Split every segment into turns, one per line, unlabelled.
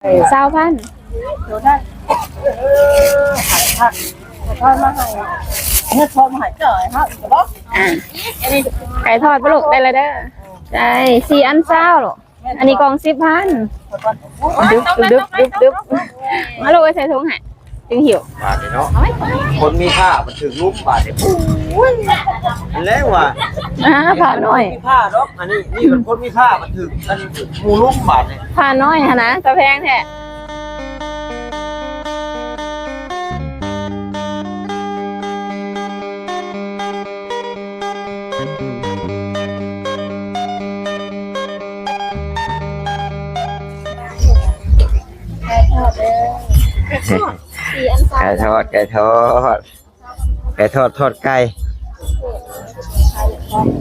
20,000
ดูได้หักทอดมาให้เนื้อทอดมาให้จ่อยฮะจะบอก
ไก่ทอดปะลูกได้เลยเด้อได้4 อัน20ลูกอันนี้กล่อง10,000ดึบมาลูกไปใส่ถุงให้จึงหิว
บาทเนาะคนมีผ้ามันถึงรูปบาทเนี่ยแล้วว่ะ
ผ่าน้อย
มีผ้าเนาะอันนี้นี่มันคนมีผ้ามันถึงมันมูรูปบาทเนี่ย
ผ่าน้อยฮะนะกระแพงแท้
ไก่ทอดทอดไก่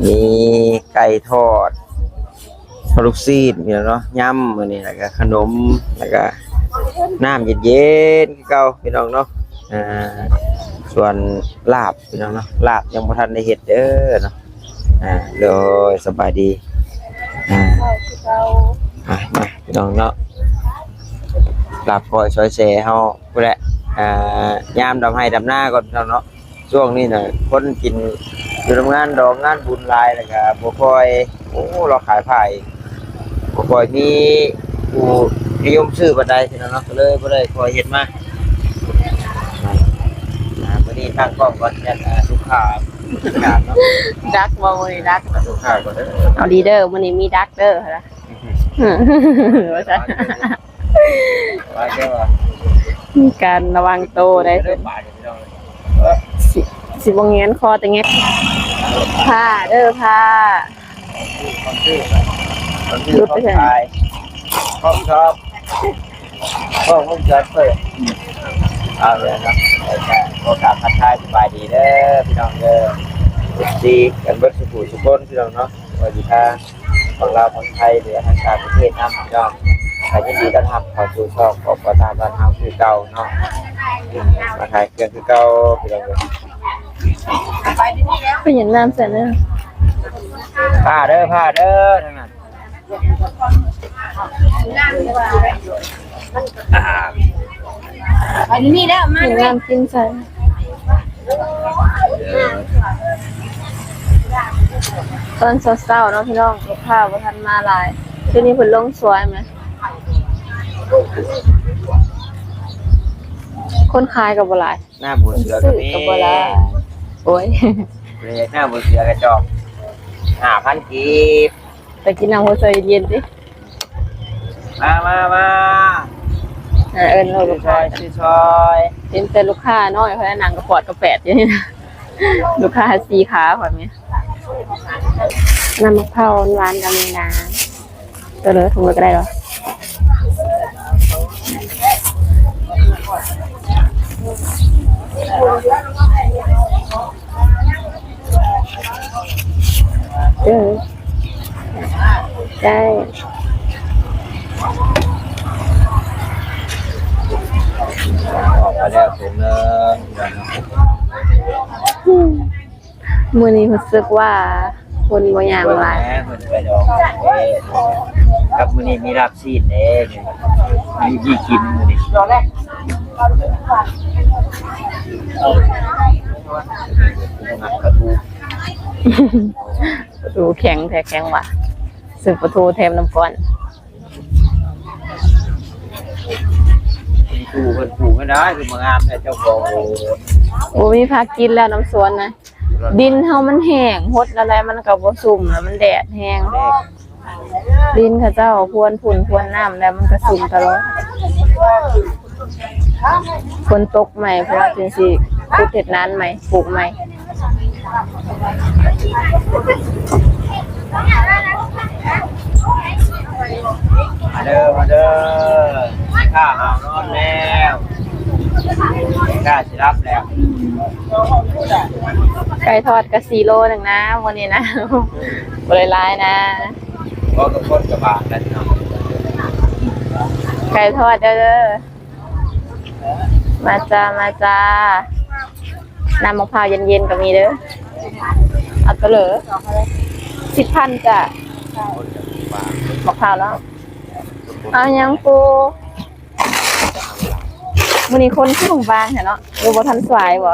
มีไก่ทอดลูกซีดมีเนาะยำอันนี้แล้วก็ขนมแล้วก็น้ำเย็นๆเก่าพี่น้องเนาะส่วนลาบพี่น้องเนาะลาบยังบ่ทันได้เฮ็ดเด้อเนาะเลยสบายดีมาพี่น้องเนาะลาบก้อยซอยแซ่เฮาพุ่นแหละยามดำให้ดำหน้าก่อนพี่น้องเนาะช่วงนี้น่ะคนกินอยู่ทำงานดอกงานบุญหลายแล้วก็บ่ค่อยเราขายผ้าอีกบ่ค่อยมีผู้นิยมซื้อปานใดพี่น้องเนาะก็เลยบ่ได้ค่อยเฮ็ดมาวันนี้ตั้งกล้องก่อนจะลูกค้าเนาะ
ดักบ่มื้อนี้ดัก
ลูกค้าก่อนเด้อ
เอาดีเด้อมื้อนี้มีดักเด้อค่ะว่าซั่น
ว่าเด้อ
มีการระวังโตวได้
เด้
เด้
อ
อ
บาทพี่น้อง
สิบ่เงียนคอแต่เงี้ยผ้าเด้อผ้า
คนซื้อของขายของชอบของชอบเปิดเอาเลยนะโอกาสทักทายสบายดีเด้อพี่น้องเด้อดีกันเบิดสุขุสุขคนพี่น้องเนาะสวัสดีค่ะของเราคนไทยหรือทางการประเทศน้ำพี่น้องใครยินดีต้อนรับเข้าสู่ช่องของประธานบ้านเฮาคือเก่าเนาะมาขายเครื่องคือเก่าพี่น้อง
ไปเห็นน้ำเสร็จแล้ว
ผ้าเด้อทั้งนั้น
ไปนี่แล้วมา
เห็นน้ำกินใส่ตอนเช้าๆเนาะพี่น้องลูกค้าบ่ทันมาหลายทีนี้เพิ่นลงสวยไหมคนขายก็บ่หลาย
หน้าบุญเสือก็มี
ก็บ่หลายโอ้ย
เลยหน้าบุญเสือกระจอก5,000กีบ
ไปกินน้ำหัวใจเย็นดิ
มา
เอิ้นเราลูกค้า
ชื่อชอย
เห็นแต่ลูกค้าน้อยเขาได้หนังกระปอดกระแปดอย่างนี้นะลูกค้าสี่ขาแบบนี้น้ำมะพร้าวหวานกับมีน้ำตัวเหลือถุงละก็ได้หรอได้
ออกมาแล้วผมเนอะ
มื้อนี้รู้สึกว่าคนบ่ย่างหลาย
เหมือนไปดองกับมื้อนี้มีลาบซีนเด้มีกี่กินมื้อนี้รอแรก
ประตูแข็งแท้แข็งว่ะสึกประตูแทมน้ำก้อน
มีตู้เพิ่นปลูกก็ได้คือมางามแต่เจ้าของ
โอ้มีพักกินแล้วน้ำสวนนะดินเฮามันแห้งหดอะไรมันก็บ่สุ่มแล้วมันแดดแห้งดินเขาเจ้าพรวนฝุ่นพรวนน้ำแล้วมันก็สุ่มตลอดฝนตกใหม่เพราะว่าจังซี่ขุดเฮ็ดนานใหม่ปลูกใหม่
มาเด้อข้าหาวนอนแล้วข้าสิรับแล้ว
ไก่ทอดก็4 โลนึงนะวันนี้นะบ่ได้หลายนะ
ก็ทุกคนกับบางนั่นเนาะ
ไก่ทอดเด้อมาจ้าน้ำมะพร้าวเย็นๆก็มีเด้อเอาตัวเหลือ10,000จ้ะมะพร้าวแล้วเอายังปู มื้อนี้คนที่โรงพยาบาลเนาะอยู่บ่ทันสายบ่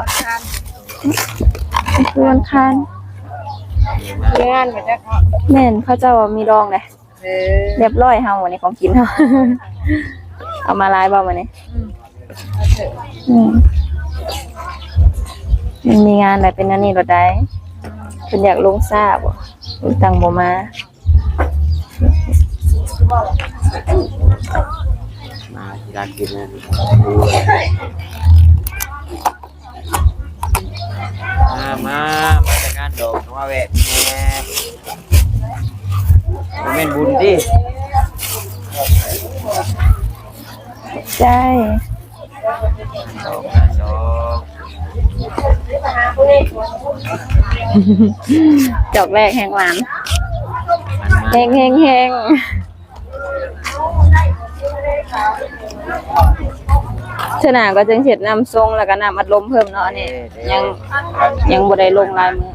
คือวันคาน
งานไปจ้ะ
แม่นเขาเจ้าว่ามีดองเลยเรียบร้อยเฮาวันนี้ของกินเฮา เอามาลายบ่วันนี้อืมมันมีงานอะไรเป็นอันนี้รถได้เพิ่นอยากลงทราบบ่ตังบ่มา
มาที่ร้านกินนะมาแต่งานดอกมาแวะแม่แม่นบุญดิ
ใช่
ดอกดอก
จอกแรกแห่งหวาน
มัน
แห้งแห้งแห้งชนะก็จึงเสร็จน้ำทรงแล้วก็น้ำอัดลมเพิ่มเนาะอันนี้ยังบ่ได้ลงลายมือ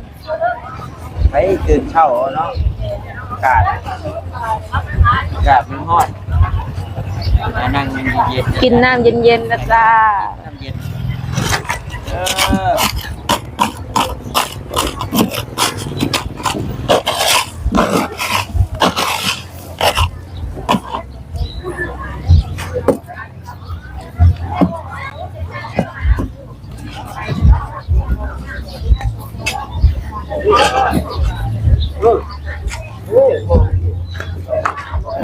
ไปตื่นเช้าเนาะอากาศมันร้อนนั่งเย็น
กินน้ำเย็นๆนะจ้า
น้ำเย็น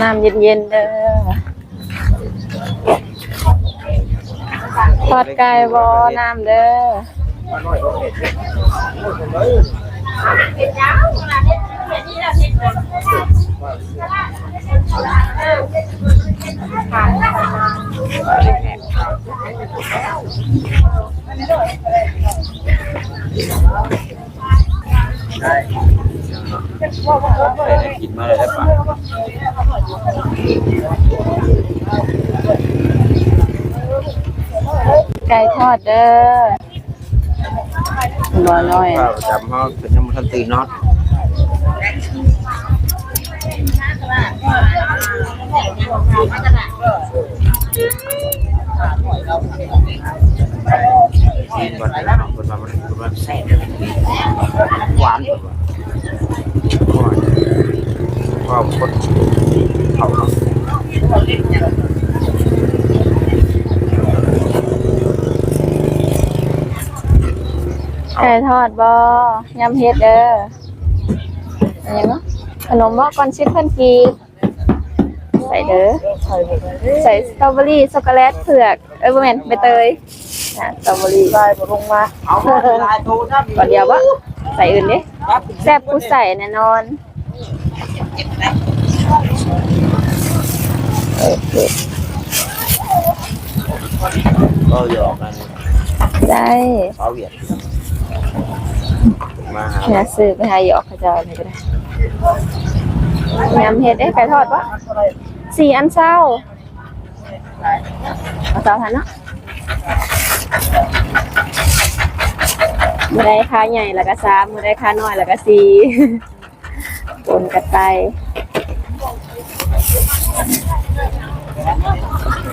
น้ำเย็นๆเด้อทอดไก่บ่น้ำเด้อ
กินมาเลยได้ปะ
ไก่ทอดเด้อบ่น้อย
จำเขาเป็นน้ำมันตื่นนอนกินก่อนนะคนมาแซ่บหวานก็คนเขา
ไก่ทอดบ่ยำเฮ็ดเด้ออันนี้เนาะขนมบ่ก่อนชิดเพิ่นกีบใส่เด้อใส่สตรอเบอรี่ช็อกโกแลตเผือกบ่แม่นใบเตยสตรอเบอรี่
ได้บ่ลงมา
เอาลายโทนะ
ก่อนเดียวบ่ใส่อื่นดิแซ่บผู้ใส่แน่นอนโอเค
ก็หยอกกัน
ได้
เขาเวียดมาหา
เนี่ยซื้อไปให้หยอกเขาเจ้านี่ก็ได้ยำเฮ็ดเด้ไก่ทอดบ่4 อันเช้าเอา2,000เนาะมื้อใดค่าใหญ่แล้วก็3มื้อใดค่าน้อยแล้วก็4ปนกันไป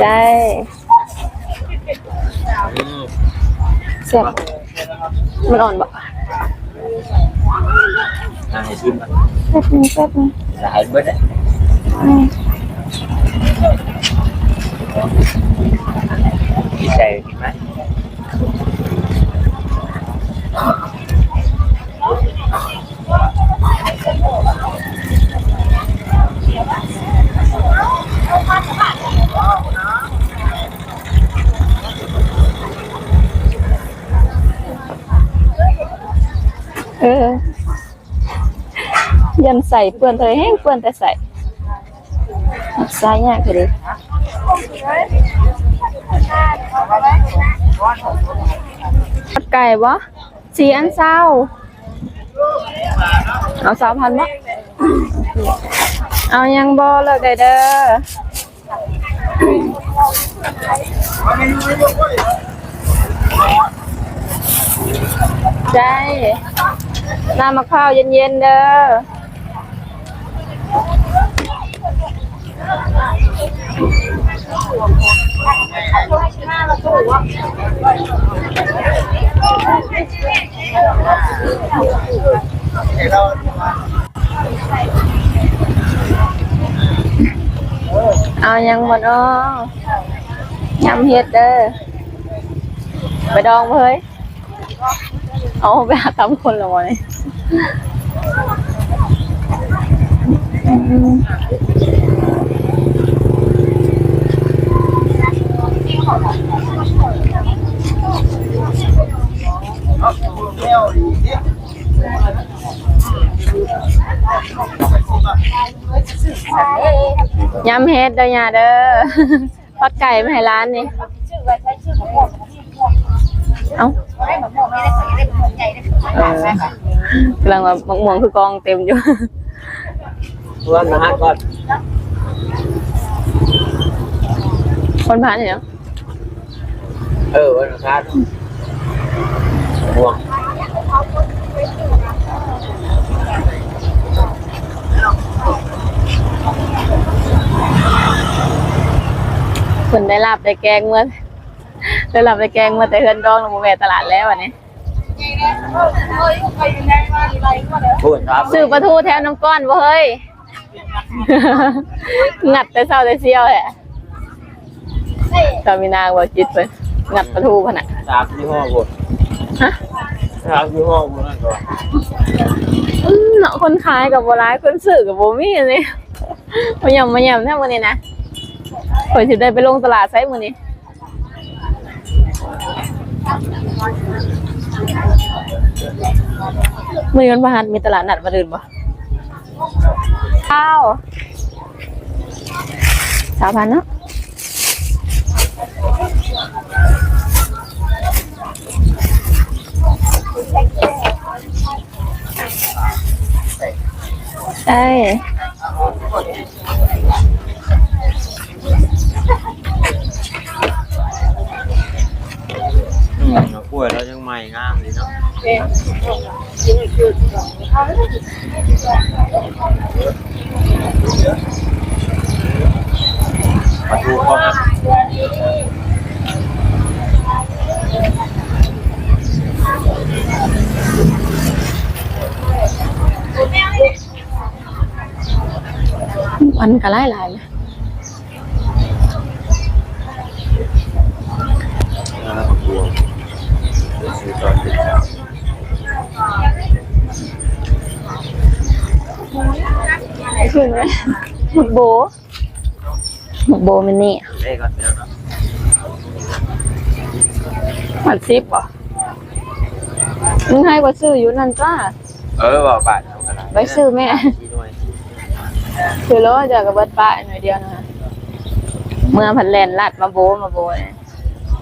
ได้แซ่บมันอ่อนบ่
ให้ชิมก่อน
แป๊บนึง
จะให้เบิดอ่ะพี่ใส่กินไหม
ยันใส่เปื้อนเธอแห้งเปื้อนแต่ใส่ใส่ยากเลยทอดไก่บ่4 อันเช้าเอา3,000บ่เอายังบ่เลิกได้เด้อได้น้ำมะพร้าวเย็นๆเด้อ เอายังบ่เนาะยำเฮ็ดเด้อไปดองบ่เฮ้ยเอาไปหาตำคนละบ่นี่ยำเฮ็ดเด้อย่าเด้อปักไก่มาให้ร้านนี่เอ้า
ได้มะม่วงไม่ได้ใส่ได้มะม่วงใหญ่ได้มะม่วงใหญ่
กำลังแบบม่วงคือกองเต็มอยู่
ตัวนะฮะก่อน
คนผ่านเนี่ย
วันนะครับห่วง
คนได้รับได้แกงเมื่อได้รับได้แกงเมื่อแต่เฮือนดองลงมาแวะตลาดแล้วอันนี้
พูดครับ
ซื้อปลาทูแถวน้ำก้อนบ่เฮ้ย งัดแต่เช้าแต่เชี่ยวแหละตามีนางบ่คิดเพิ่นงัดปลาทูพะน่ะ
ตามยี่ห้อบุญ
ฮะ
ตามยี่ห้อบุญนั่นก่อน
เนาะคนขายกับบ่ร้ายคนซื้อกับบ่มีอันนี้ มาย่ำแท้มื้อนี้นะข่อยสิได้ไปลงตลาดไสมื้อนี้มื้อนี้วันพฤหัสมีตลาดนัดบ่อื่นบ่ข้าว3,000เนาะใช่
ป่วยแล้วยังใหม่งามเลยเนาะมาดูเขาครับ
วันก็หลายเลย
บัวซื้อตอนเช้า
ถึงไหมหมึกโบมันนี่
เล่ก่อนเดี๋ยวนะ
ผัดซิปเหรอมึงให้กว่าซื้ออยู่นั่นจ้า
บอกบาท
ไว้ซื้อแม่คือแล้วจะกับเบิดป้าหน่อยเดียวนะคะเมื่อผัดแลนลัดมาโบเนี่ย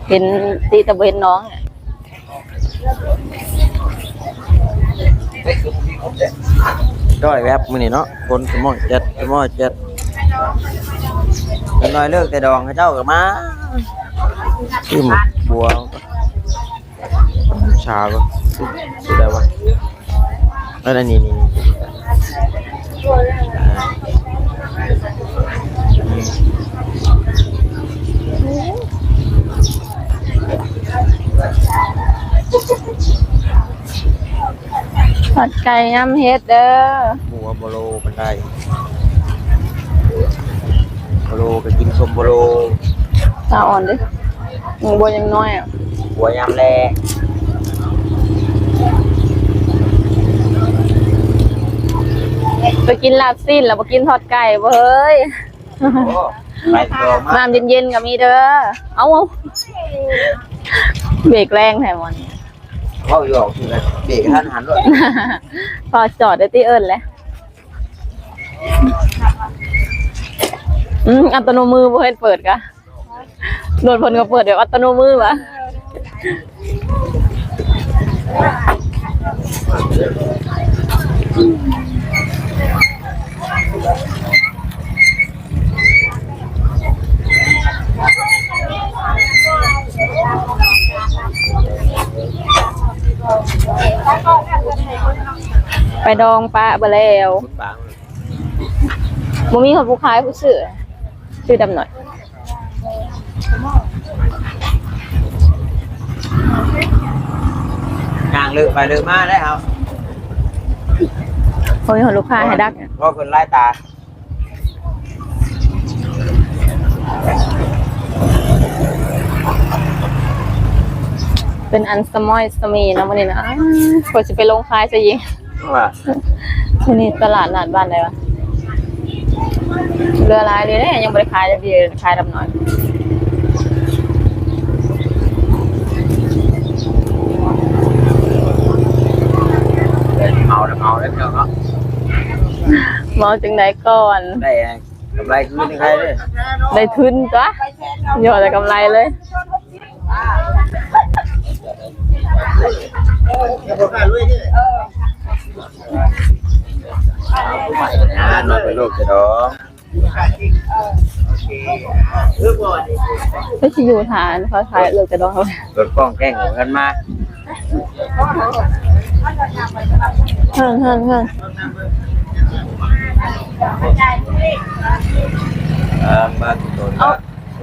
เห็นตีตะเบนน้องเนี่ย
ด้อยแวบมือนี่เนาะคนสมองเจ็ดเป็นน้อยเลิกแต่ดองให้เจ้ากับมาที่หมกบัวชาก็สุดได้วะแล้วนี่
ผัดไก่ยำเฮ็ดเด้อ
บัวโบโลมันได้โบโลไปกินชมโบโล
ตาอ่อนดิมึงบัวยังน้อยอ่ะ
บัวยำแล
ไปกินลาบสิ้นแล้วไปกินทอดไก่บ่เฮ้ย
ไปตัวมาก
น้ำเย็นๆก็มีเด้อเอาเบรกแรงแถมวัน
เขาอยู่ออกคือเบรกท่านหันด้วย
พอจอดได้ที่เอิญแล้วอัตโนมือบ่เฮ็ดเปิดกะโดนพลก็เปิดเดี๋ยวอัตโนมือวะไปดองปลาบ่แล้ว
คุณบาง
บ่มีคนผู้ขายผู้ซื้อชื่อดำหน่อย
งานลืมไปลืมมาได้เอา
โอ้ยของลูกค้าให้ดัก
เพราะคนไล่ตา
เป็นอันสมอยสมีนะวันนี้นะกว่าจะไปลงคายจะยิง
ว่า
วันนี้ตลาดนัดบ้านอะไรวะเรือลายเลยเนี่ยยังบริขายจะดีขายดำน้อย
เมาแล้วเมาแล้วเนาะ
เมาจึงได้ก่อน
ได้กำไรคืนยังไงเลย
ได้ทุนจ้ะยอดแต่กำไรเลย
มาเป็นลูกจะดอง
ก็จะอยู่ฐานเขาขายเลิกจะดองเขา
รถกล้องแกล้งกันมา
เฮิ่นเฮิ่นเฮิ่น
มาตัว
เอา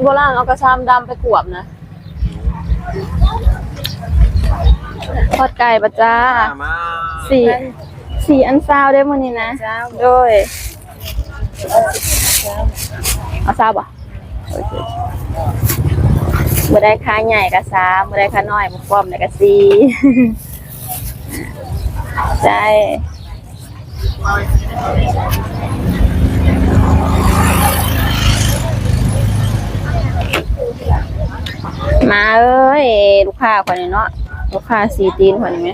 โบราณเอากระชามดำไปกวบนะทอดไก่ปะจ้า
มา
สี่อันซาวได้มื้อนี้นะโดยเอาซาวบ่โอเคบ่ได้ค่าใหญ่ก็3บ่ได้ค่าน้อยบ่พร้อมได้ก็4ใช่มาเอ้ยลูกค้าคนนี้เนาะลูกค้าสีตีนคนนี้ไหม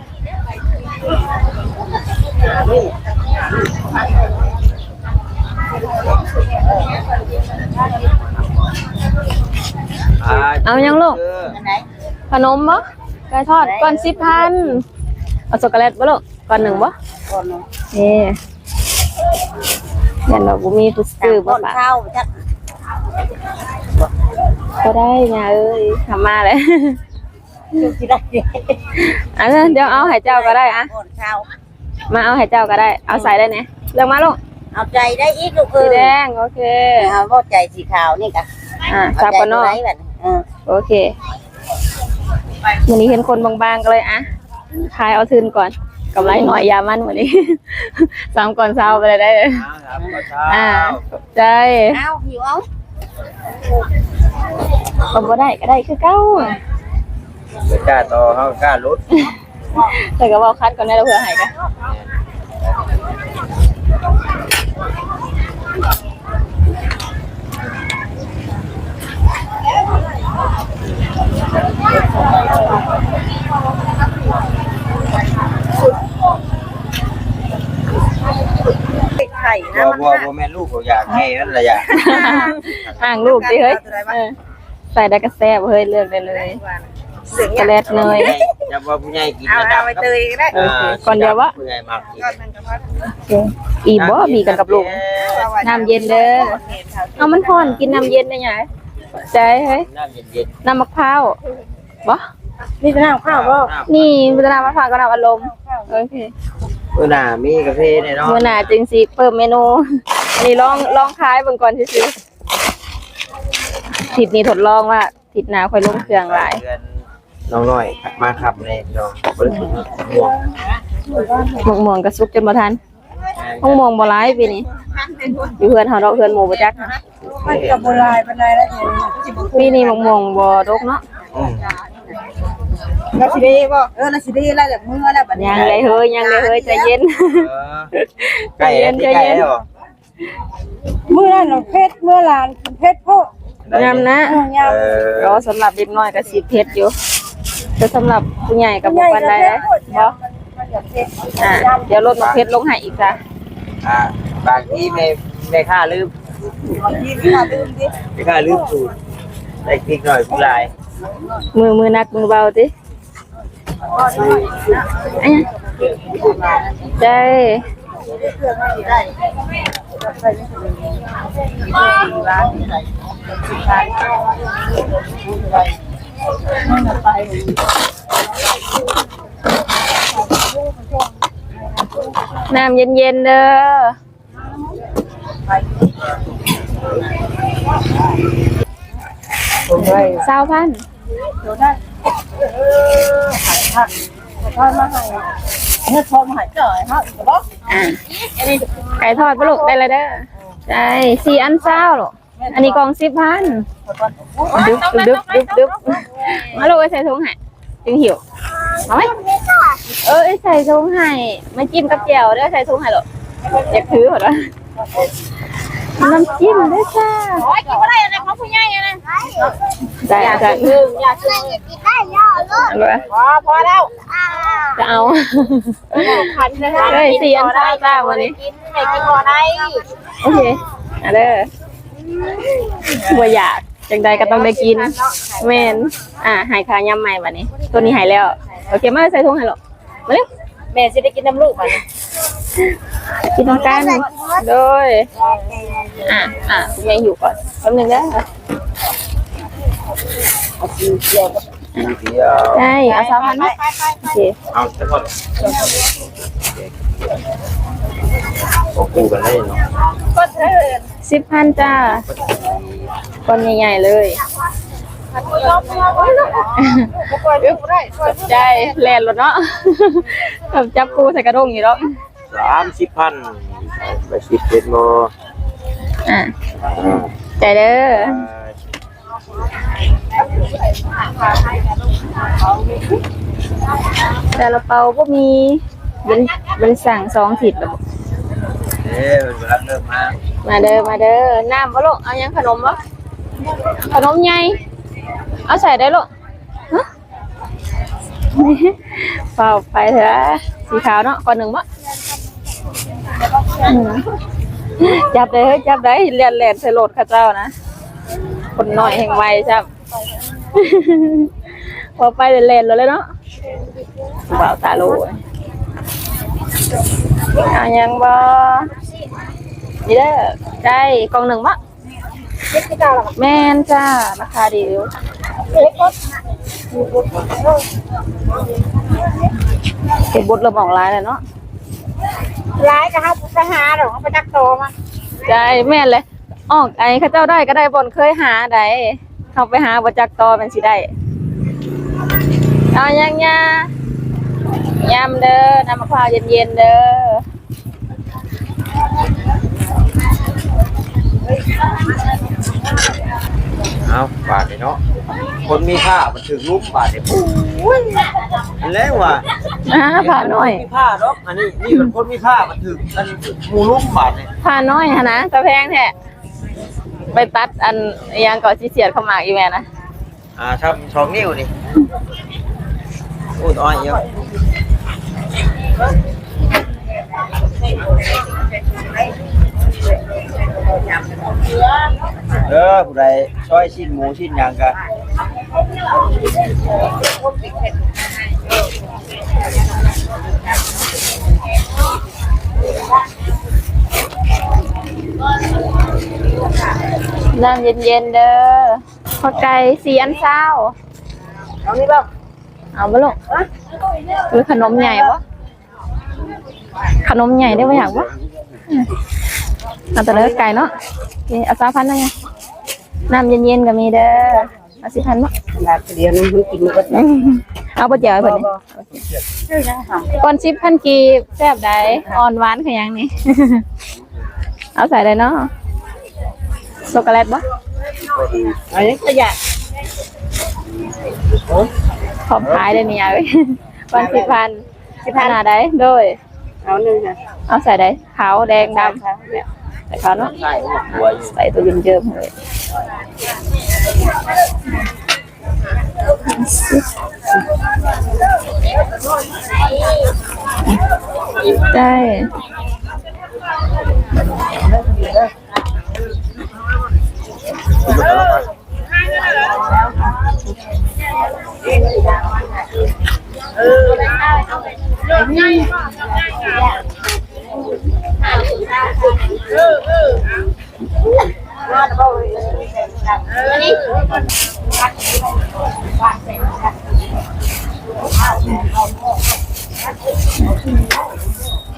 เอายังลูกขนมบ่ไก่ทอดก้อน10,000เอาช็อกโกแลตบ่ลูกก้อนหนึ่งบ่นี่ยันเราบ่มีผู้ซื้อบ่ปะ
ข้าวจัก
ก็ได้ไงเอ้ยทำมาเลย
อยู่ที่ได้
อันนั้นเดี๋ยวเอาให้เจ้าก็ได้อะ
ก่อนข้าว
มาเอาให้เจ้าก็ได้เอาใส่ได้เนี่ยเลือกมาลูก
เอาใจได้อีกลูก
สีแดงโอเค
เอาก็ใจสีขาวนี่กะ
สับปะนอกโอเควันนี้เห็นคนบางๆก็เลยอะขายเอาทุนก่อนกำไรหน่อยยามันวันนี้ 3 ก่อนเช้าไปเลยได้เลยใจ
เอาหิวเอา
ก็บ่ได้ก็ได้คือเก้า
ไม่กล้าต่อเขากล้าลด
แต่ก็บอกคัดก่อนได้แล้วเผื่อหายกัน
ไข่นะมัน
บัวแม่ลูกเขาอยากให้นั่นแหละอยาก
ห่างลูกดิเฮ้ยใส่ได้ก็แซ่บเฮ้ยเลือกได้เลยกระเล็ดเนย
จะว่าผู้ใหญ่กิน
เอาไปเตยก็ได้
โอเคก่อนเดียววะ
ผู้ใหญ่มากกิน
อีบ่บีกันกับลูกน้ำเย็นเด้อเอามันห่อนกินน้ำเย็นได้ไงใจเฮ้ย
น้ำเย็น
น้ำมะพร้าวบ่
นี่เป็นน้ำข้าวบ่
นี่พัฒนามะพร้าวกับน้ำอารมณ์โอเค
เมื่อหน้ามีกาแฟแน่นอน
เมื่อหน้าจึงสิเพิ่มเมนูอันนี้ลองขายเบิ่งก่อนซื่อๆทิศนี้ทดลองว่าทิศหน้าค่อยลงเครื่องหลาย
น้องน้อยมาขับเลยน้องบริสุทธิ์ม่วง
ม่วงกระซุกจนบ่ทันม่วงบ่หลายปีนี้อยู่เพื่อนเฮาดอกเพื่อนหมู่บ่จัก
มันกับโบราณเป็นไรแล้วเนี่ย
ปีนี้ม่วงบ่ดกเนาะ
เราสิได้บ่เราสิได้แล้วจากมือแล้วบัดนี้
ยังเลยเฮ้ยใจเย็น
ใกล้แล้วใกล้แล้ว
มือนั่นเพชรมือลานเพชรพวก
ยำนะ
ยาม
รอสำหรับเด็กน้อยก็สิเผ็ดอยู่แต่สำหรับผู้ใหญ่ก็บ่ปานใดนะบ่เดี๋ยวลดมาเผ็ดลงให้อีกจ้ะ
บางทีไม่ค่าลืม
ที่พี่มาดื่มดิ
ไม่ค่าลืมสูตรได้คลิกหน่อยผู้ลาย
มือหนักมือเบาติอันนี้ใจ
เครื่องมาสิได้ไปร้านที่ไหนสิขายไป
น้ำเย็นๆเด้อ
ผมไว้
20,000
ดูได้ทอดมาให้เนื้อทอดมาให้เจ้าฮะจะบอก
อ่ะไก่ทอดปะลูกได้เลยเด้อได้4 อัน20ลูกอันนี้กล่อง10,000ดึบมาลูกไปใส่ถุงให้จึงหิวเอาไหมใส่ถุงให้มาจิ้มกับแจ่วเด้อใส่ถุงให้ลูกอยากถือเหรอน้ำจิ้มด้วยจ้า
โอ้ยกินอะไรอะไรของผู้ใหญ่นะ
ได้จ้ะ
อยากกินได้ยอดเลยพอแล้ว
จะเอา
พันเลย
เฮ้ย4 อัน20จ้าวันนี้
กินไม่กินพอได้
โอเคอ่ะเด้อบัวอยากจังใดก็ต้องได้กินแม่นหายคายำใหม่วันนี้ ตัวนี้หายแล้ว โอเคมาใส่ถุงให้หรอกมาเร็ว
แม่จะได้กินน้ำลูกมัน
กินน้ำกันโดยคุณแม่หิวก่อนแป๊บนึงเด้อ
เดียว
ได้เอา20,000ไหมโอเค
เอาจะทอดโอ้กูกันเลยเนาะ
10,000จ้าก้อนใหญ่ๆเลยใจแลนรถเนาะกับจับปูใส่กระด้งอยู่แล้ว
30,000ไป10เป็นโม
ใจเด้อแต่ละเปาก็มีเป็นสั่ง2 ถิดแล้ว
เวลาเริ่มมา
มาเด้อน้ำบ่ลูกเอายังขนมบ่ขนมใหญ่เอาใส่ได้ลูกฮะเปล่าไปเถอะสีขาวเนาะก่อนหนึ่งบ่จับได้เฮ้ยจับได้เลียนใส่โหลดข้าเจ้านะคนหน่อยแห่งไวจับพอไปเล่นๆเลยเนาะเปล่าตาลูเอายังบ่นี่เด้อได้กล่องหนึ่งบ่แม่นจ้าราคาดีอยู่เก็บบดระบองลายเลยเนาะ
ร้ายนะครับไปหาหรอไปจักโตมา
ได้แม่นเลยออกไอ้ข้าเจ้าได้ก็ได้บนเคยหาได้เข้าไปหาบ่จักตอเป็นสิได้เอายังยำเด้อน้ำมะพร้าวเย็นๆเด้อ
เอาบาทเนาะคนมีค่ามันถึงลุ่มบาทเนี่ยแล้วว่ะ
ผ่าน้อย
มีค่าเนาะอันนี้นี่เป็นคนมีค่ามันถึงอันมูลุ่มบาทเนี่ย
ผ่าน้อยฮะนะกระแพงแท้ไปตัดอันยังก่อสิเสียดเข้ามาอีแม่นะ
ครับ2 นิ้วนี่พูดอ้อยเยอะผู้ใดช่อยชิ้นหมูชิ้นหยังกัน
น้ำเย็นๆเด้อพอไก่4 อัน20
เอานี่บ้าง
เอาบ่ลูกหรือขนมใหญ่บ่ขนมใหญ่ได้บ่อยากบ่เอาแต่เด้อไก่เนาะนี่เอา20,000ได้ไงน้ำเย็นๆก็มีเด้อเอา10,000บ่
อยากเรียนมันกินมันก็
เอาบ่เจ๋อเพิ่นนี่ก่อน10,000กีบแซ่บได้อ่อนหวานคือหยังนี่ เอาใส่ได้เนาะช็อกโกแลตบ่
อันนี้ก็อยาก
ขอบขายได้นี่เอ้ยก่อน10,000หน้าได้โดย
เอาหนึ่งค่ะ
เอาใส่ได้ขาวแดงดำใส่ขาวเนาะ
ใช่หัวอยู่
ใส่ตัวเยิ้มๆเลยได้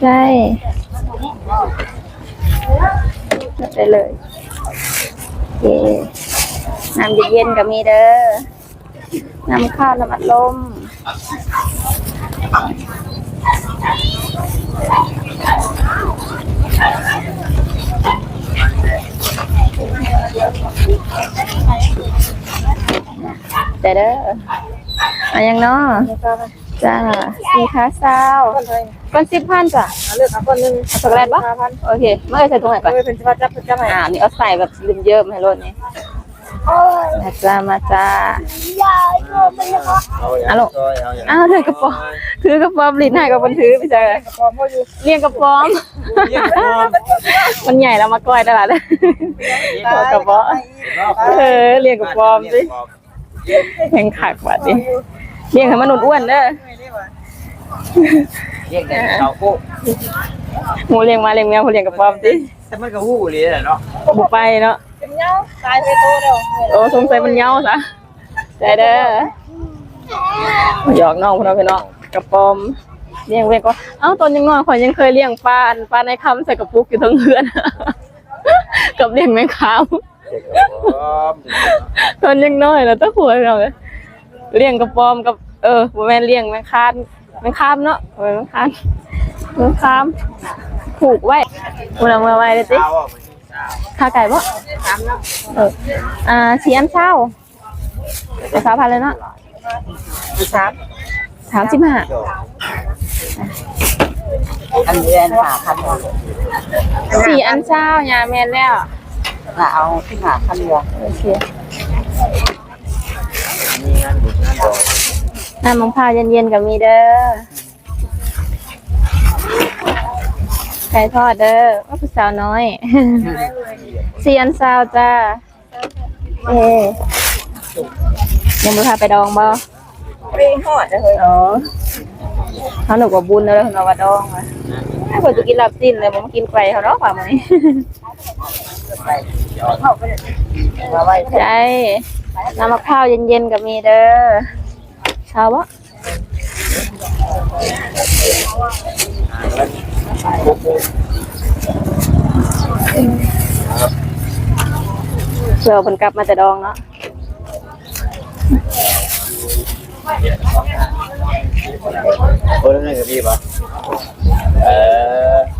ใช่ได้เลยโอเค น้ำเย็นๆก็มีเด้อน้ำข้าวน้ำอัดลมแต่เด้ออันยังเนาะจ้าสีขาซาวก้อน10,000จ้ะ
เลือกเอาคนนึง
เอาช็อกโกแลตปะโอเคเมื่อใส่ตรงไหนก่อน
เป็นจับจับให้
นี่เอาใส่แบบลืมเยิ้มให้รถนี่มาจ้ามาจ้า
เอาอย่างซอยเอาอย่าง
อ้าวถือกระป๋อมลิ้นให้กับคนถือไปเจอ
พอมาอยู่
เลี้ยงกระป๋อมมันใหญ่แล้วมาก้อยตลาดกระป๋อมเลี้ยงกระป๋อมสิแข่งขักว่ะดิเลี้ยงให้มันอ้วนๆเด้อ
เรียกแต่เขาโก้
หมูเลี้ยงมาเลี้ยงแมวเขาเลี้ยงกระป๋อมสิ
แต่มันก็หู้เลยแหละเนาะ
บุไปเนาะ
เป็นเงาตายไปตัวเดียว
โอ้สงสัยมันเหงาซะใจเด้อหยอกน้องพวกเราพี่น้องกระป๋อมเลี้ยงเว้ยก็เอ้าตอนยังน้อยข่อยยังเคยเลี้ยงปลาในคำใส่กระปุกอยู่ทั้งเรือนกับเลี้ยงแมงคาม
เด็กก็พร้อม
ตอนยังน้อยแล้วต้องหัวเราเลยเลี้ยงกระป๋อมกับบ่แม่นเลี้ยงแมงคามเนาะแมงคามผูกไว้เมื่อไว้เลยติ
สาวอ่ะสาว
ข้าไก่บ่4 อันเช้าแต่3,000เลยเนาะ 35
อันเรียนหาพัน
4 อันเช้ายาแม่นแล้ว
เอาที่หาพันเรือ
โอเค
มีงานบุญงานดอก
น้ำมะพร้าวเย็นๆกับมีเด้อไก่ทอดเด้อว่าผู้สาวน้อย4 อันเช้าจ้ายังบ่พาไปดองบ่
รีหอดเลย
อ๋อเขาหนูกับบุญเลยเราว่าดองอ่ะถ้าคนจะกินลาบสิ้นเลยผมกินไก่เขาเนาะป่ามื้อนี้
เข้าไปมาไว้
ใช่น้ำมะพร้าวเย็นๆกับมีเด้อชาวบ่เชื่อคนกลับมาจะดองเนาะ
โอ้ยนั่นก็ดีป่ะ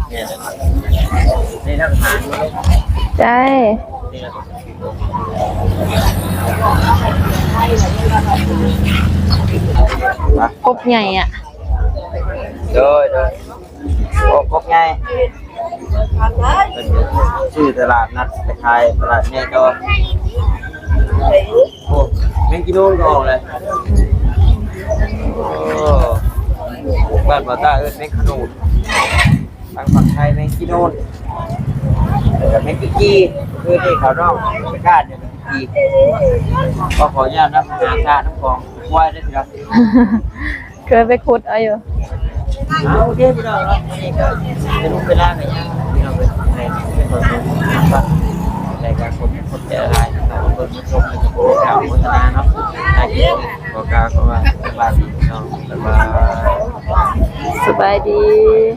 เนี่ยนี่นักหา
ใช่
นี่นะ
กบใหญ่อ่ะ
โดยโอ้ครบไงเป็นชื่อตลาดนัดไปขายตลาดแม่ก็โอ้แมงกิโลก็ออกเลยโอ้บ้านบ่าวตาแมงขนุนทางฝั่งไทยแมงกิโนนแต่แมงกิกี้คือที่เขาน้องไปกาดเนี่ยแมงกิกี้ก็ขออนุญาตน้ำหาชาน้ำของไหว้ได้ทีละ
เคยไปขุดเอาอยู่
เอาเดี๋ยวพี่น้องเนาะนี่ก็เป็นรูปเวลาไงเนี่ยพี่น้องเป็นในคนบ้านในการคนแต่ละรายเราเปิดชมในข่าวโฆษณาเนาะนายกินบอกกล่าวว่าสบายดีพี่น้องสบาย
สบายดี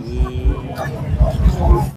ดี